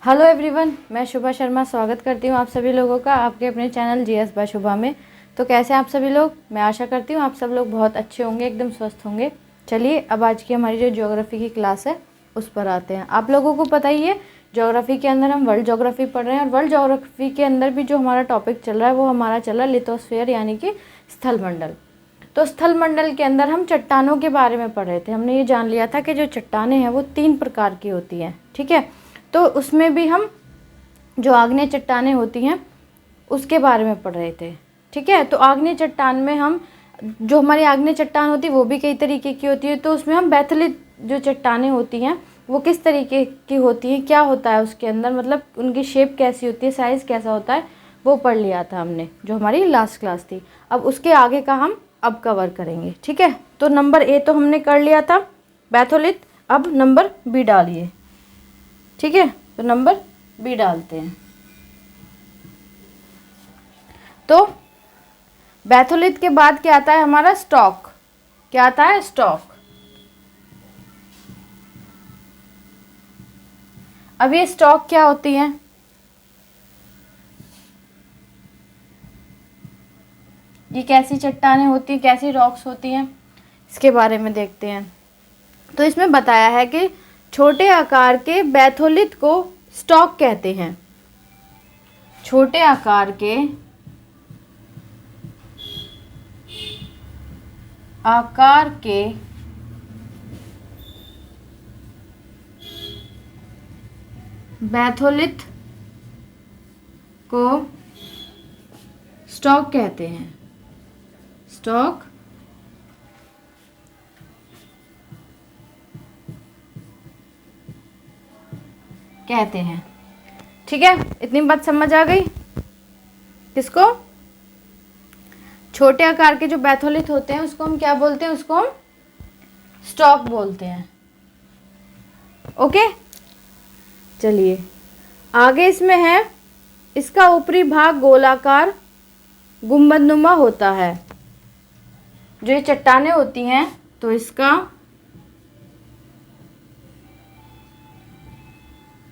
Hello everyone, मैं शुभा शर्मा स्वागत करती हूँ आप सभी लोगों का आपके अपने चैनल जीएस बाय शुभा में। तो कैसे हैं आप सभी लोग? मैं आशा करती हूँ आप सब लोग बहुत अच्छे होंगे, एकदम स्वस्थ होंगे। चलिए अब आज की हमारी जो ज्योग्राफी की क्लास है उस पर आते हैं। आप लोगों को पता ही है ज्योग्राफी के अंदर हम वर्ल्ड ज्योग्राफी पढ़ रहे हैं और वर्ल्ड ज्योग्राफी के अंदर भी जो हमारा टॉपिक चल रहा है वो हमारा चल रहा है लिथोस्फीयर यानी कि स्थल मंडल। तो स्थल मंडल के अंदर हम चट्टानों के बारे में पढ़ रहे थे। हमने ये जान लिया था कि जो चट्टानें हैं वो 3 प्रकार की होती हैं, ठीक है। तो उसमें भी हम जो आग्नेय चट्टानें होती हैं उसके बारे में पढ़ रहे थे, ठीक है। तो आग्नेय चट्टान में हम जो हमारी आग्नेय चट्टान होती है वो भी कई तरीके की होती है। तो उसमें हम बैथलिट जो चट्टानें होती हैं वो किस तरीके की होती हैं, क्या होता है उसके अंदर, मतलब उनकी शेप कैसी होती है, साइज़ कैसा होता है, वो पढ़ लिया था हमने जो हमारी लास्ट क्लास थी। अब उसके आगे का हम अब कवर करेंगे, ठीक है। तो नंबर ए तो हमने कर लिया था बैथोलिथ। अब नंबर बी डालिए, ठीक है। तो नंबर बी डालते हैं। तो बैथोलिथ के बाद क्या आता है हमारा स्टॉक। क्या आता है? स्टॉक। अब ये स्टॉक क्या होती है? ये कैसी चट्टानें होती हैं, कैसी रॉक्स होती हैं, इसके बारे में देखते हैं। तो इसमें बताया है कि छोटे आकार के बैथोलिथ को स्टॉक कहते हैं। छोटे आकार के बैथोलिथ को स्टॉक कहते हैं। स्टॉक कहते हैं, ठीक है। इतनी बात समझ आ गई? किसको? छोटे आकार के जो बैथोलिथ होते हैं उसको हम क्या बोलते हैं? उसको हम स्टॉक बोलते हैं। ओके, चलिए आगे इसमें है इसका ऊपरी भाग गोलाकार गुंबदनुमा होता है। जो ये चट्टानें होती हैं तो इसका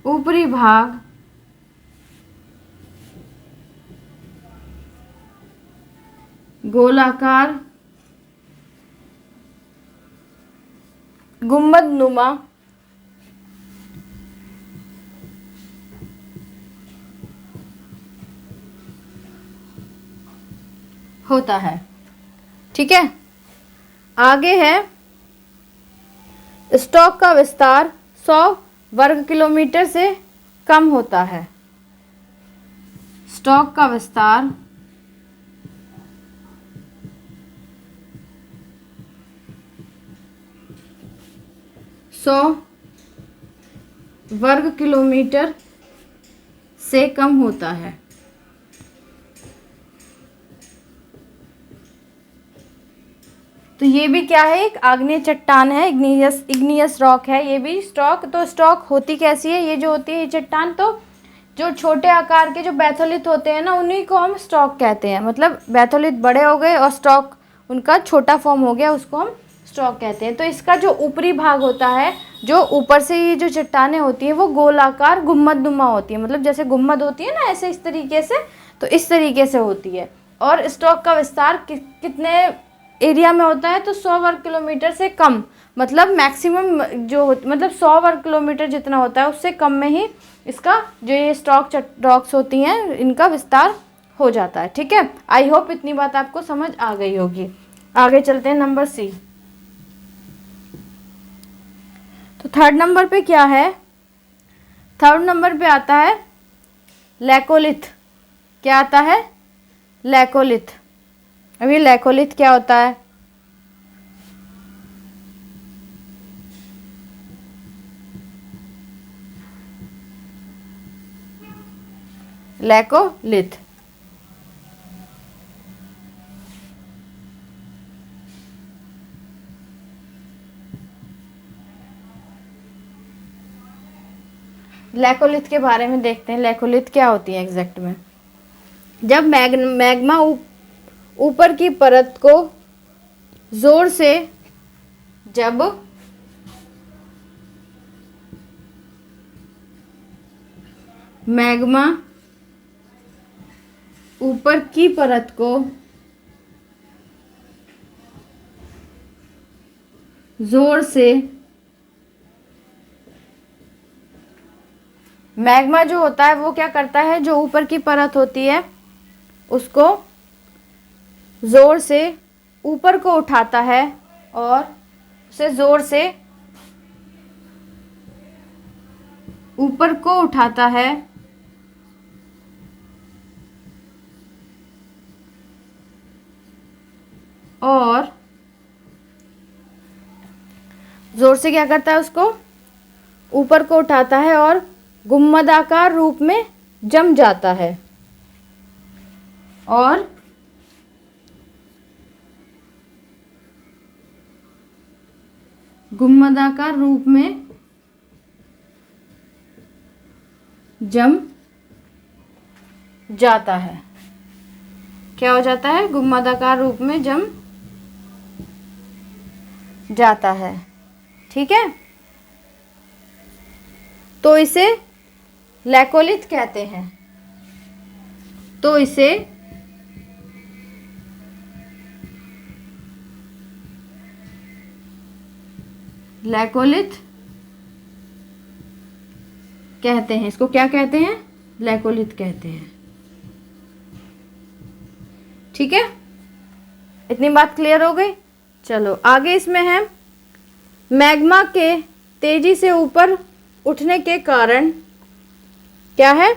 ऊपरी भाग गोलाकार गुंबदनुमा होता है, ठीक है। आगे है स्टॉक का विस्तार 100 वर्ग किलोमीटर से कम होता है। स्टॉक का विस्तार 100 वर्ग किलोमीटर से कम होता है। तो ये भी क्या है? एक आग्नेय चट्टान है, इग्नियस रॉक है ये भी स्टॉक। तो स्टॉक होती कैसी है? ये जो होती है ये चट्टान, तो जो छोटे आकार के जो बैथोलिथ होते हैं ना उन्हीं को हम स्टॉक कहते हैं। मतलब बैथोलिथ बड़े हो गए और स्टॉक उनका छोटा फॉर्म हो गया, उसको हम स्टॉक कहते हैं। तो इसका जो ऊपरी भाग होता है, जो ऊपर से ये जो चट्टानें होती हैं वो गोलाकार गुम्मदनुमा होती है। मतलब जैसे गुम्मद होती है ना, ऐसे इस तरीके से, तो इस तरीके से होती है। और स्टॉक का विस्तार कितने एरिया में होता है? तो 100 वर्ग किलोमीटर से कम, मतलब मैक्सिमम जो मतलब 100 वर्ग किलोमीटर जितना होता है उससे कम में ही इसका जो ये स्टॉक रॉक्स होती हैं इनका विस्तार हो जाता है, ठीक है। आई होप इतनी बात आपको समझ आ गई होगी। आगे चलते हैं नंबर सी। तो थर्ड नंबर पे क्या है? थर्ड नंबर पे आता है लैकोलिथ। क्या आता है? लैकोलिथ। अब ये लैकोलिथ क्या होता है? लैकोलिथ लैकोलिथ के बारे में देखते हैं। लैकोलिथ क्या होती है एग्जैक्ट में? जब मैग्मा ऊपर की परत को जोर से मैग्मा ऊपर की परत को जोर से, मैग्मा जो होता है वो क्या करता है, जो ऊपर की परत होती है उसको जोर से ऊपर को उठाता है और उसे जोर से ऊपर को उठाता है और जोर से क्या करता है, उसको ऊपर को उठाता है और गुम्मदाकार रूप में जम जाता है और गुम्मदाकार रूप में जम जाता है। क्या हो जाता है, गुम्मदाकार रूप में जम जाता है। ठीक है, तो इसे लैकोलिथ कहते हैं। तो इसे लैकोलिथ कहते हैं। इसको क्या कहते हैं, लैकोलिथ कहते हैं। ठीक है, इतनी बात क्लियर हो गई। चलो आगे इसमें है, मैग्मा के तेजी से ऊपर उठने के कारण, क्या है,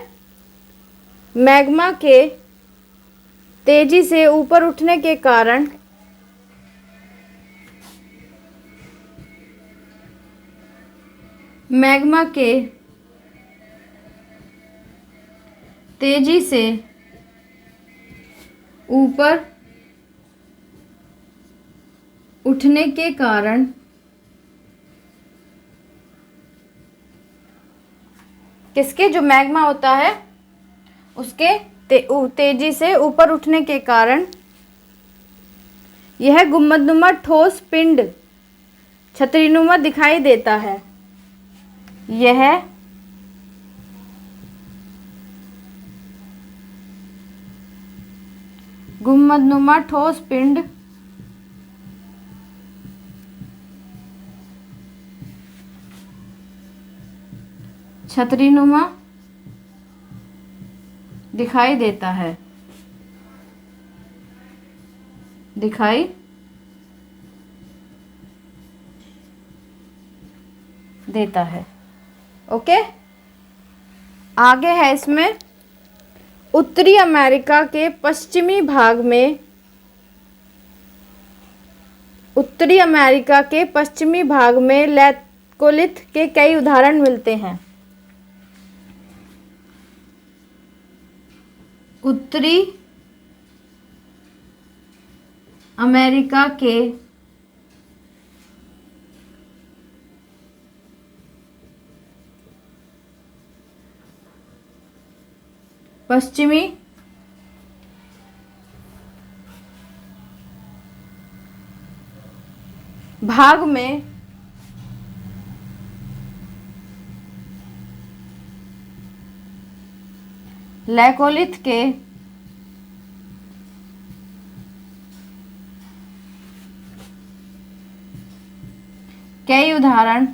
मैग्मा के तेजी से ऊपर उठने के कारण मैग्मा के तेजी से ऊपर उठने के कारण किसके, जो मैग्मा होता है उसके तेजी से ऊपर उठने के कारण यह गुम्बदनुमा ठोस पिंड छतरीनुमा दिखाई देता है। यह गुम्बदनुमा ठोस पिंड छतरीनुमा दिखाई देता है, दिखाई देता है। ओके, आगे है इसमें, उत्तरी अमेरिका के पश्चिमी भाग में, उत्तरी अमेरिका के पश्चिमी भाग में लैकोलिथ के कई उदाहरण मिलते हैं। उत्तरी अमेरिका के पश्चिमी भाग में लैकोलिथ के कई उदाहरण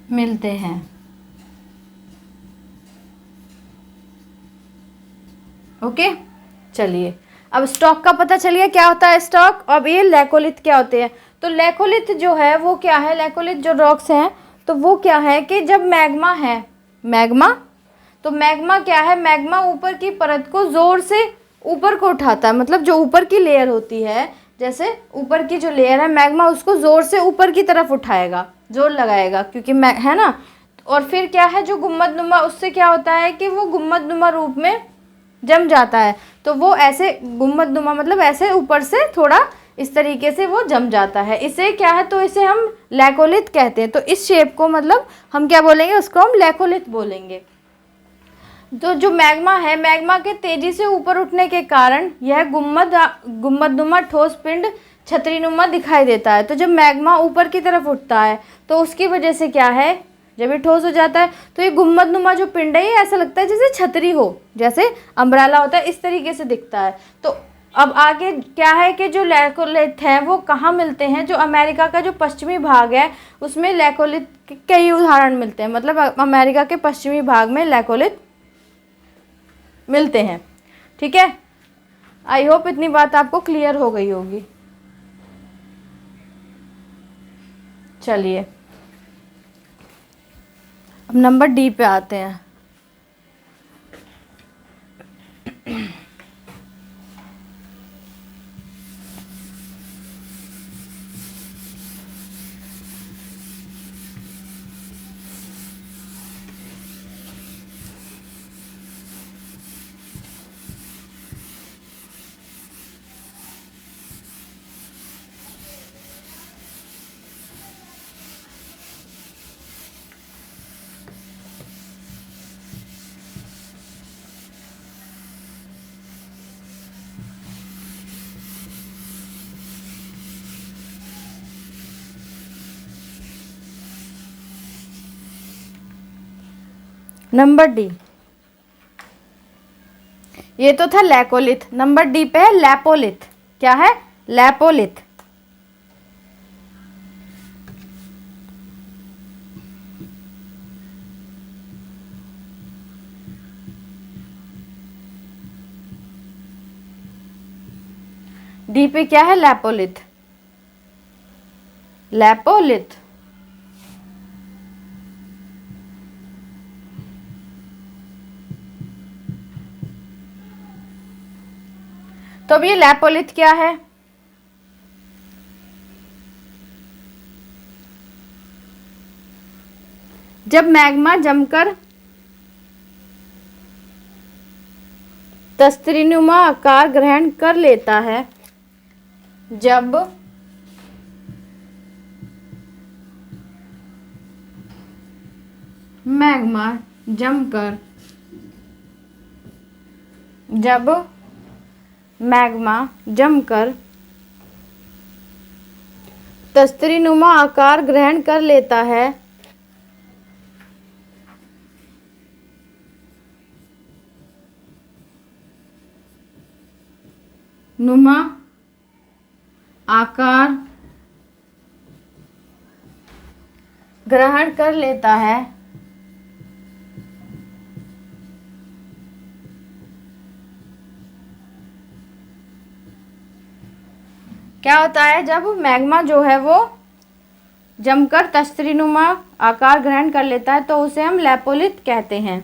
मिलते हैं। ओके, चलिए अब स्टॉक का पता चल गया क्या होता है स्टॉक। अब ये लैकोलिथ क्या होते हैं। तो लैकोलिथ जो है वो क्या है, लैकोलिथ जो रॉक्स हैं तो वो क्या है कि जब मैग्मा है, मैग्मा, तो मैग्मा क्या है, मैग्मा ऊपर की परत को जोर से ऊपर को उठाता है। मतलब जो ऊपर की लेयर होती है, जैसे ऊपर की जो लेयर है मैग्मा, उसको जोर से ऊपर की तरफ उठाएगा, जोर लगाएगा, क्योंकि है ना। और फिर क्या है, जो गुम्बदनुमा, उससे क्या होता है कि वो गुम्बदनुमा रूप में जम जाता है। तो वो ऐसे गुम्बदनुमा मतलब ऐसे ऊपर से थोड़ा इस तरीके से वो जम जाता है। इसे क्या है, तो इसे हम लैकोलिथ कहते हैं। तो इस शेप को मतलब हम क्या बोलेंगे, उसको हम लैकोलिथ बोलेंगे। तो जो मैग्मा है, मैग्मा के तेजी से ऊपर उठने के कारण यह गुम्बदनुमा ठोस पिंड छतरीनुमा दिखाई देता है। तो जब मैग्मा ऊपर की तरफ उठता है तो उसकी वजह से क्या है, जब ये ठोस हो जाता है तो ये गुम्बदनुमा जो पिंड है ये ऐसा लगता है जैसे छतरी हो, जैसे अम्ब्रेला होता है, इस तरीके से दिखता है। तो अब आगे क्या है कि जो लैकोलिथ हैं वो कहाँ मिलते हैं, जो अमेरिका का जो पश्चिमी भाग है उसमें लैकोलिथ के कई उदाहरण मिलते हैं। मतलब अमेरिका के पश्चिमी भाग में लैकोलिथ मिलते हैं। ठीक है, आई होप इतनी बात आपको क्लियर हो गई होगी। चलिए अब नंबर डी पे आते हैं। नंबर डी, ये तो था लैकोलिथ। नंबर डी पे है लैपोलिथ। क्या है? लैपोलिथ। डी पे क्या है? लैपोलिथ। लैपोलिथ। तो अब ये लैपोलिथ क्या है? जब मैग्मा जमकर तस्तरीनुमा आकार ग्रहण कर लेता है, जब मैग्मा जमकर तस्तरीनुमा आकार ग्रहण कर लेता है, नुमा आकार ग्रहण कर लेता है, क्या होता है जब मैग्मा जो है वो जमकर तस्तरीनुमा आकार ग्रहण कर लेता है तो उसे हम लैपोलिथ कहते हैं।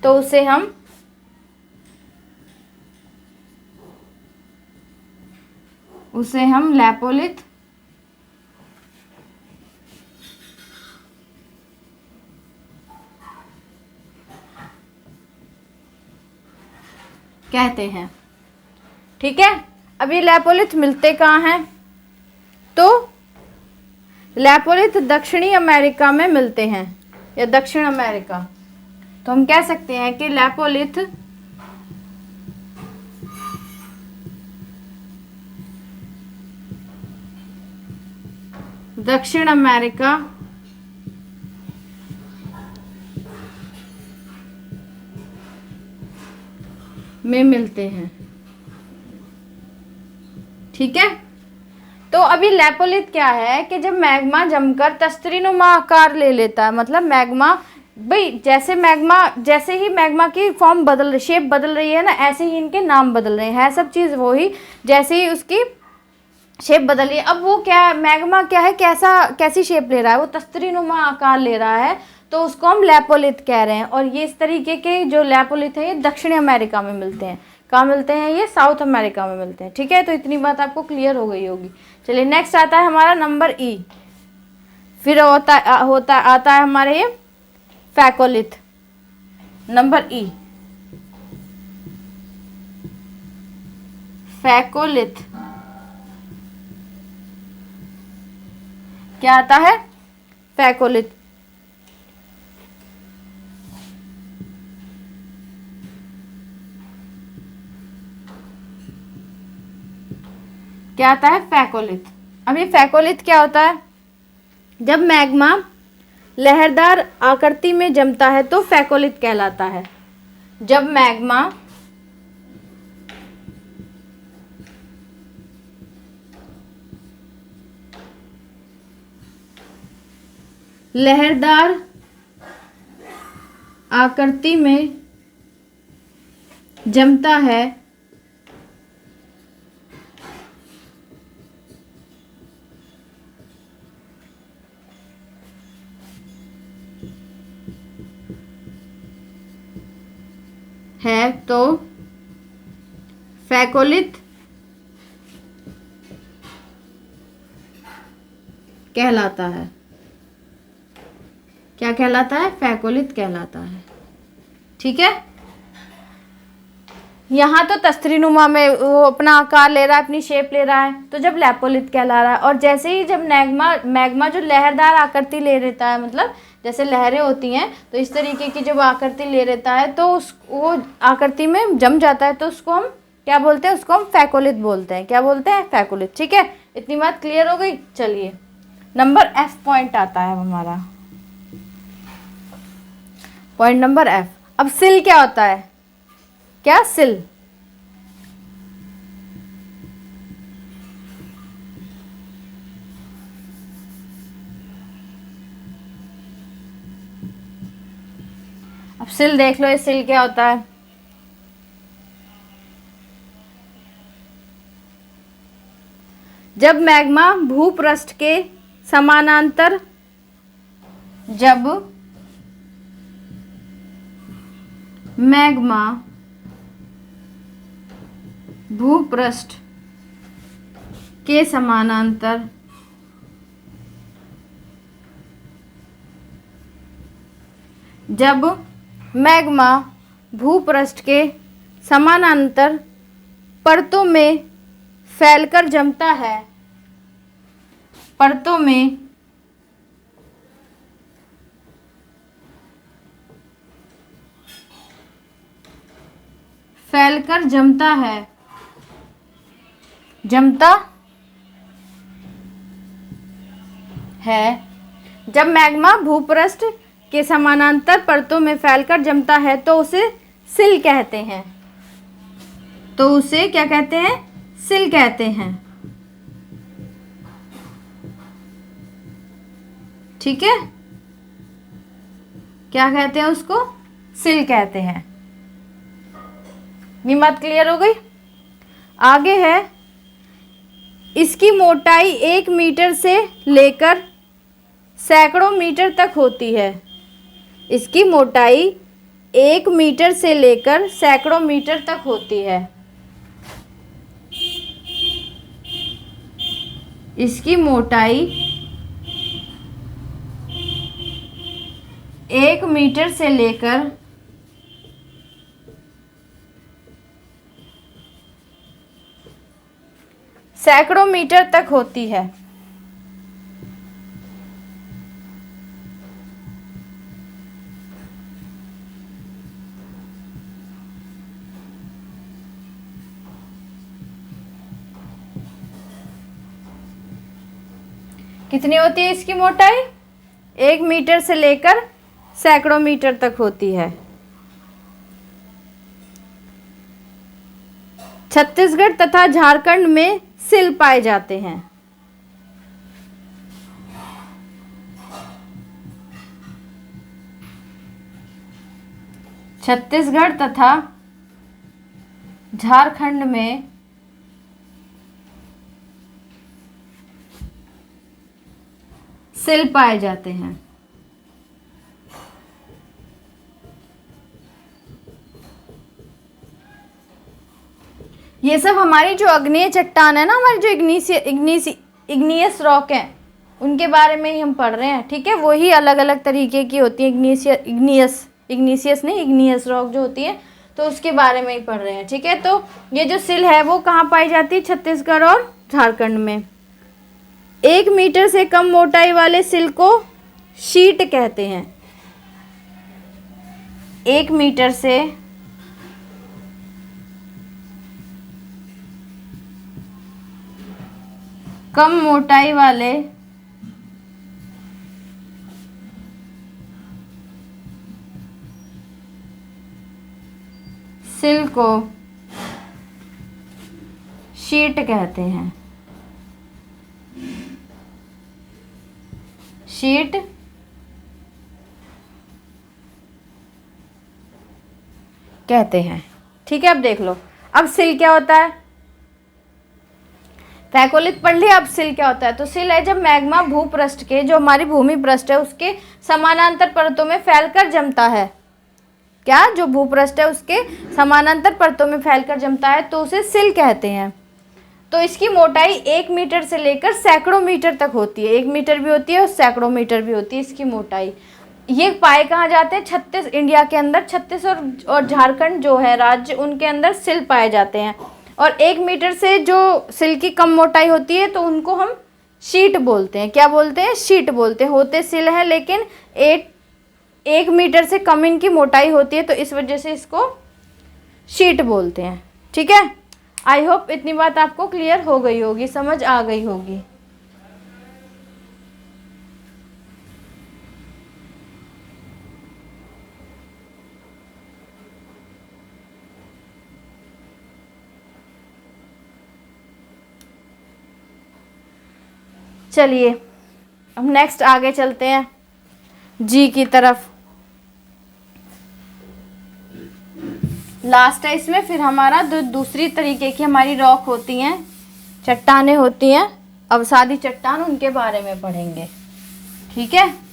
तो उसे हम लैपोलिथ कहते हैं। ठीक है, अब ये लैपोलिथ मिलते कहाँ हैं? तो लैपोलिथ दक्षिणी अमेरिका में मिलते हैं, या दक्षिण अमेरिका। तो हम कह सकते हैं कि लैपोलिथ दक्षिण अमेरिका में मिलते हैं। ठीक है, तो अभी लैपोलिथ क्या है कि जब मैग्मा जमकर तस्तरीनुमा आकार ले लेता है, मतलब मैग्मा भाई जैसे ही मैग्मा की फॉर्म शेप बदल रही है ना, ऐसे ही इनके नाम बदल रहे हैं, सब चीज़ वही, जैसे ही उसकी शेप बदल रही है। अब वो क्या, मैग्मा क्या है, कैसी शेप ले रहा है, वो तस्तरीनुमा आकार ले रहा है, तो उसको हम लैपोलिथ कह रहे हैं। और ये इस तरीके के जो लैपोलिथ है ये दक्षिणी अमेरिका में मिलते हैं। कहाँ मिलते हैं? ये साउथ अमेरिका में मिलते हैं। ठीक है, तो इतनी बात आपको क्लियर हो गई होगी। चलिए नेक्स्ट आता है हमारा नंबर ई। फिर आता है हमारे ये फैकोलिथ। नंबर ई, फैकोलिथ। क्या आता है? फैकोलिथ। क्या आता है? फैकोलिथ। अब ये फैकोलिथ क्या होता है? जब मैग्मा लहरदार आकृति में जमता है तो फैकोलिथ कहलाता है। जब मैग्मा लहरदार आकृति में जमता है तो फैकोलिथ कहलाता है। क्या कहलाता है? फैकोलिथ कहलाता है। ठीक है, यहाँ तो तस्तरीनुमा में वो अपना आकार ले रहा है, अपनी शेप ले रहा है, तो जब लैपोलिथ कहला रहा है। और जैसे ही जब मैग्मा जो लहरदार आकृति ले लेता है, मतलब जैसे लहरें होती हैं तो इस तरीके की जब आकृति ले लेता है तो वो आकृति में जम जाता है, तो उसको हम क्या बोलते हैं? उसको हम फैकोलिथ बोलते हैं। क्या बोलते हैं? फैकोलिथ। ठीक है, इतनी बात क्लियर हो गई। चलिए नंबर F पॉइंट आता है हमारा, पॉइंट नंबर F। अब सिल क्या होता है? क्या? सिल। अब सिल देख लो, ये सिल क्या होता है? जब मैग्मा भूपृष्ठ के समानांतर जब मैग्मा भूपृष्ठ के समानांतर जब मैग्मा भूपृष्ठ के समानांतर परतों में फैलकर जमता है, परतों में फैलकर जमता है, जमता है। जब मैग्मा भूपृष्ठ के समानांतर परतों में फैलकर जमता है तो उसे सिल कहते हैं। तो उसे क्या कहते हैं? सिल कहते हैं। ठीक है, क्या कहते हैं उसको? सिल कहते हैं। ये बात क्लियर हो गई। आगे है, इसकी मोटाई 1 मीटर से लेकर सैकड़ों मीटर तक होती है। इसकी मोटाई 1 मीटर से लेकर सैकड़ों मीटर तक होती है। इसकी मोटाई 1 मीटर से लेकर सैकड़ों मीटर तक होती है। कितनी होती है इसकी मोटाई? 1 मीटर से लेकर सैकड़ों मीटर तक होती है। छत्तीसगढ़ तथा झारखंड में सिल पाए जाते हैं। छत्तीसगढ़ तथा झारखंड में सिल पाए जाते हैं। ये सब हमारी जो अग्नेय चट्टान है ना, हमारी जो इग्नियस रॉक है, उनके बारे में ही हम पढ़ रहे हैं। ठीक है, वही अलग अलग तरीके की होती है। इग्नियस रॉक जो होती है, तो उसके बारे में ही पढ़ रहे हैं। ठीक है, तो ये जो सिल है वो कहाँ पाई जाती है? छत्तीसगढ़ और झारखंड में। 1 मीटर से कम मोटाई वाले सिल को शीट कहते हैं। 1 मीटर से कम मोटाई वाले सिल को शीट कहते हैं। शीट कहते हैं। ठीक है, अब देख लो, अब सिल क्या होता है। फैकोलिथ पढ़ लिया, अब सिल क्या होता है। तो सिल है जब मैग्मा भूपृष्ठ के, जो हमारी भूमि पृष्ठ है उसके समानांतर परतों में फैलकर जमता है। क्या, जो भूपृष्ठ है उसके समानांतर परतों में फैलकर जमता है तो उसे सिल कहते हैं। तो इसकी मोटाई 1 मीटर से लेकर सैकड़ों मीटर तक होती है। 1 मीटर भी होती है और सैकड़ों मीटर भी होती है इसकी मोटाई। ये पाए कहाँ जाते हैं? छत्तीस, इंडिया के अंदर छत्तीसगढ़ और झारखंड जो है राज्य, उनके अंदर सिल पाए जाते हैं। और 1 मीटर से जो सिल की कम मोटाई होती है तो उनको हम शीट बोलते हैं। क्या बोलते हैं? शीट बोलते हैं। होते सिल है लेकिन 1 मीटर से कम इनकी मोटाई होती है, तो इस वजह से इसको शीट बोलते हैं। ठीक है, आई होप इतनी बात आपको क्लियर हो गई होगी, समझ आ गई होगी। चलिए अब नेक्स्ट आगे चलते हैं जी की तरफ। लास्ट है इसमें, फिर हमारा दूसरी तरीके की हमारी रॉक होती हैं, चट्टानें होती हैं, अवसादी चट्टान, उनके बारे में पढ़ेंगे। ठीक है,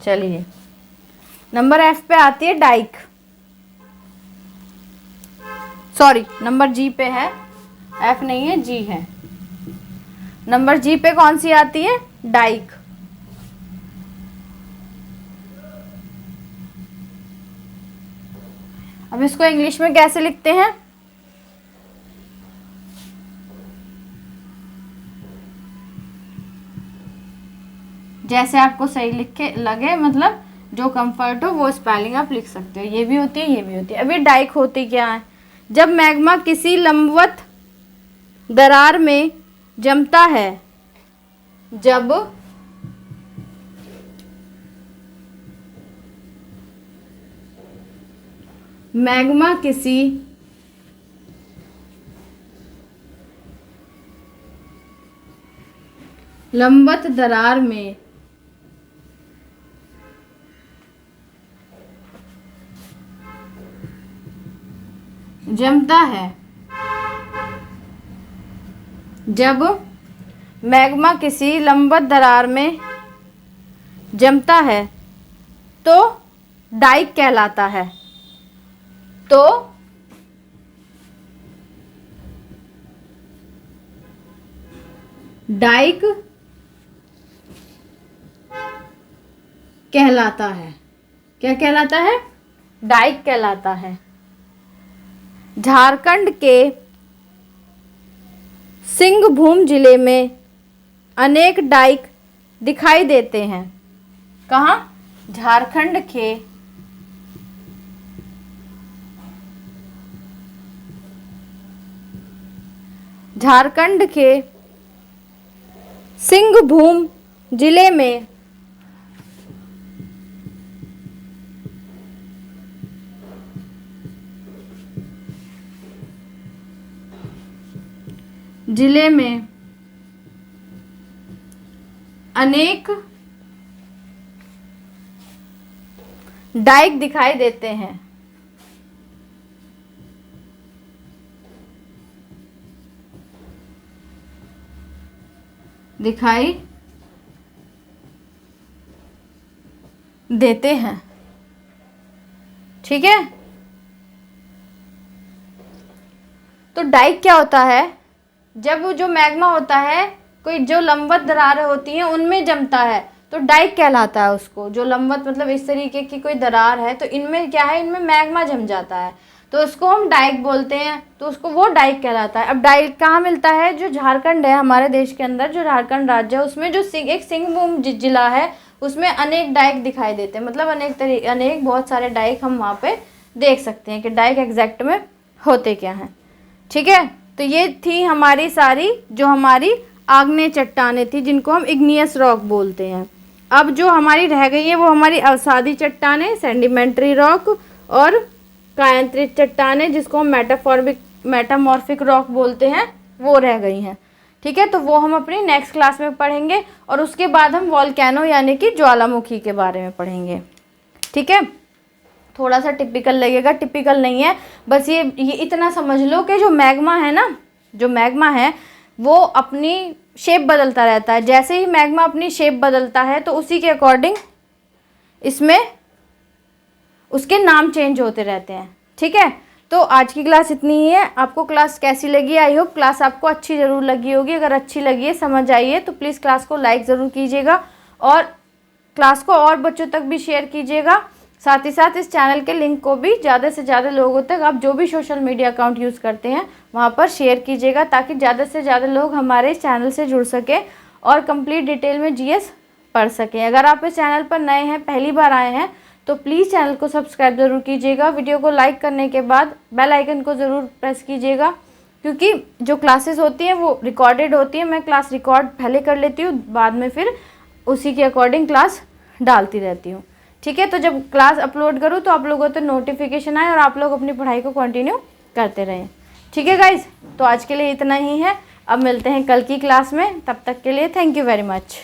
चलिए नंबर एफ पे आती है डाइक, सॉरी नंबर जी पे है, एफ नहीं है जी है। नंबर जी पे कौन सी आती है? डाइक। अब इसको इंग्लिश में कैसे लिखते हैं? जैसे आपको सही लिख के लगे, मतलब जो कंफर्ट हो वो स्पेलिंग आप लिख सकते हो। ये भी होती है, ये भी होती है। अभी डाइक होती क्या है? जब मैग्मा किसी लंबवत दरार में जमता है, जब मैग्मा किसी लंबवत दरार में जमता है, जब मैग्मा किसी लंबवत दरार में जमता है तो डाइक कहलाता है। तो डाइक कहलाता है। क्या कहलाता है? डाइक कहलाता है। झारखंड के सिंहभूम जिले में अनेक डाइक दिखाई देते हैं। कहाँ? झारखंड के सिंहभूम जिले में अनेक डाइक दिखाई देते हैं। दिखाई देते हैं। ठीक है, तो डाइक क्या होता है? जब जो मैग्मा होता है कोई जो लंबवत दरारें होती हैं उनमें जमता है तो डाइक कहलाता है उसको। जो लंबवत मतलब इस तरीके की कोई दरार है तो इनमें क्या है, इनमें मैग्मा जम जाता है तो उसको हम डाइक बोलते हैं, तो उसको वो डाइक कहलाता है। अब डाइक कहाँ मिलता है, जो झारखंड है हमारे देश के अंदर, जो झारखंड राज्य है उसमें जो एक सिंहभूम जिला है उसमें अनेक डाइक दिखाई देते हैं, मतलब अनेक बहुत सारे डाइक हम वहाँ पे देख सकते हैं कि डाइक एग्जैक्ट में होते क्या हैं। ठीक है, तो ये थी हमारी सारी जो हमारी आग्नेय चट्टानें थी जिनको हम इग्नियस रॉक बोलते हैं। अब जो हमारी रह गई है वो हमारी अवसादी चट्टानें, सेडिमेंट्री रॉक, और कायांतरित चट्टानें जिसको हम मेटामॉर्फिक रॉक बोलते हैं, वो रह गई हैं। ठीक है, तो वो हम अपनी नेक्स्ट क्लास में पढ़ेंगे और उसके बाद हम वॉल्केनो यानी कि ज्वालामुखी के बारे में पढ़ेंगे। ठीक है, थोड़ा सा टिपिकल लगेगा, टिपिकल नहीं है, बस ये इतना समझ लो कि जो मैग्मा है ना, जो मैग्मा है वो अपनी शेप बदलता रहता है। जैसे ही मैग्मा अपनी शेप बदलता है तो उसी के अकॉर्डिंग इसमें उसके नाम चेंज होते रहते हैं। ठीक है, तो आज की क्लास इतनी ही है। आपको क्लास कैसी लगी? आई होप क्लास आपको अच्छी ज़रूर लगी होगी। अगर अच्छी लगी है, समझ आई है, तो प्लीज़ क्लास को लाइक ज़रूर कीजिएगा और क्लास को और बच्चों तक भी शेयर कीजिएगा। साथ ही साथ इस चैनल के लिंक को भी ज़्यादा से ज़्यादा लोगों तक, आप जो भी सोशल मीडिया अकाउंट यूज़ करते हैं वहाँ पर शेयर कीजिएगा, ताकि ज़्यादा से ज़्यादा लोग हमारे इस चैनल से जुड़ सकें और कंप्लीट डिटेल में जीएस पढ़ सकें। अगर आप इस चैनल पर नए हैं, पहली बार आए हैं, तो प्लीज़ चैनल को सब्सक्राइब ज़रूर कीजिएगा। वीडियो को लाइक करने के बाद बेल आइकन को ज़रूर प्रेस कीजिएगा, क्योंकि जो क्लासेस होती हैं वो रिकॉर्डेड होती हैं। मैं क्लास रिकॉर्ड पहले कर लेती हूँ, बाद में फिर उसी के अकॉर्डिंग क्लास डालती रहती हूँ। ठीक है, तो जब क्लास अपलोड करूँ तो आप लोगों तक नोटिफिकेशन आए और आप लोग अपनी पढ़ाई को कंटिन्यू करते रहें। ठीक है गाइज, तो आज के लिए इतना ही है। अब मिलते हैं कल की क्लास में, तब तक के लिए थैंक यू वेरी मच।